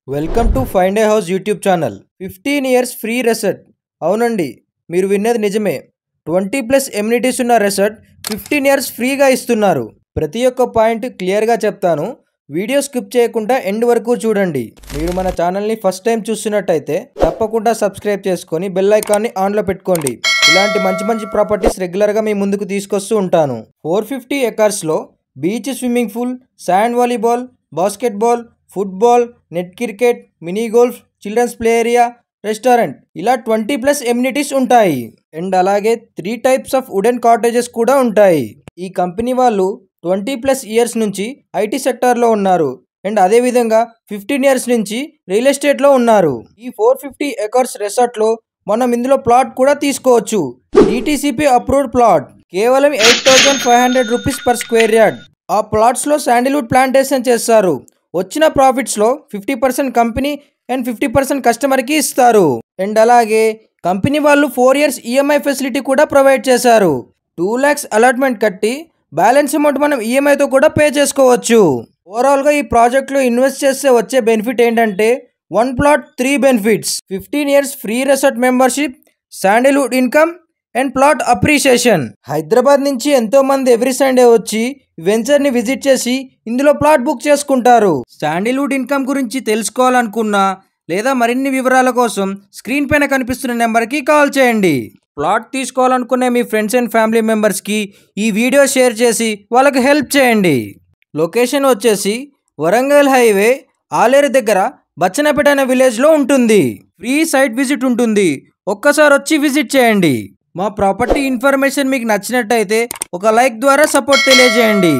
Welcome to find a house YouTube channel. 15 years free resort. అవునండి, మీరు విన్నది నిజమే. 20+ ఎమ్యూనిటీస్ ఉన్న రెసార్ట్ 15 ఇయర్స్ ఫ్రీగా ఇస్తున్నారు. ప్రతి ఒక్క పాయింట్ క్లియర్గా చెప్తాను. వీడియో స్కిప్ చేయకుండా ఎండ్ వరకు చూడండి. మీరు మన ఛానల్ని ఫస్ట్ టైం చూస్తున్నట్టయితే తప్పకుండా సబ్స్క్రైబ్ చేసుకొని బెల్ ఐకాన్ని ఆన్లో పెట్టుకోండి. ఇలాంటి మంచి మంచి ప్రాపర్టీస్ రెగ్యులర్గా మీ ముందుకు తీసుకొస్తూ ఉంటాను. 450 ఎకర్స్లో beach, swimming pool, sand volleyball, basketball, football, net cricket, mini golf, childrens play area, restaurant ఇలా 20+ ఎమ్యూనిటీస్ ఉంటాయి. అండ్ అలాగే 3 టైప్స్ ఆఫ్ వుడెన్ కాటేజెస్ కూడా ఉంటాయి. ఈ కంపెనీ వాళ్ళు 20+ ఇయర్స్ నుంచి ఐటీ సెక్టార్లో ఉన్నారు. అండ్ అదేవిధంగా 15 ఇయర్స్ నుంచి రియల్ ఎస్టేట్లో ఉన్నారు. ఈ 450 ఎకర్స్ రెసార్ట్లో మనం ఇందులో ప్లాట్ కూడా తీసుకోవచ్చు. డిటిసిపి అప్రూవ్డ్ ప్లాట్ కేవలం 8,500 రూపీస్ పర్ స్క్వేర్ యార్డ్. ఆ ప్లాట్స్లో శాండిల్వుడ్ ప్లాంటేషన్ చేస్తారు. వచ్చిన ప్రాఫిట్స్లో 50% కంపెనీ అండ్ 50% కస్టమర్కి ఇస్తారు. అండ్ అలాగే కంపెనీ వాళ్ళు 4 ఇయర్స్ ఈఎంఐ ఫెసిలిటీ కూడా ప్రొవైడ్ చేశారు. 2 lakhs అలాట్మెంట్ కట్టి బ్యాలెన్స్ అమౌంట్ మనం ఈఎంఐతో కూడా పే చేసుకోవచ్చు. ఓవరాల్గా ఈ ప్రాజెక్ట్లో ఇన్వెస్ట్ చేస్తే వచ్చే బెనిఫిట్ ఏంటంటే 1 plot 3 benefits, 15 years free resort membership, Sandalwood income and plot appreciation. Hyderabad నుంచి ఎంతోమంది ఎవ్రీ సండే వచ్చి వెంచర్ని విజిట్ చేసి ఇందులో ప్లాట్ బుక్ చేసుకుంటారు. శాండిల్వుడ్ ఇన్కమ్ గురించి తెలుసుకోవాలనుకున్నా లేదా మరిన్ని వివరాల కోసం స్క్రీన్ పైన కనిపిస్తున్న నెంబర్కి కాల్ చేయండి. ప్లాట్ తీసుకోవాలనుకునే మీ ఫ్రెండ్స్ అండ్ ఫ్యామిలీ మెంబర్స్కి ఈ వీడియో షేర్ చేసి వాళ్ళకి హెల్ప్ చేయండి. లొకేషన్ వచ్చేసి వరంగల్ హైవే ఆలేరు దగ్గర బచ్చనపేట అనే విలేజ్లో ఉంటుంది. ఫ్రీ సైట్ విజిట్ ఉంటుంది. ఒక్కసారి వచ్చి విజిట్ చేయండి. మా ప్రాపర్టీ ఇన్ఫర్మేషన్ మీకు నచ్చినట్టయితే ఒక లైక్ ద్వారా సపోర్ట్ తెలియజేయండి.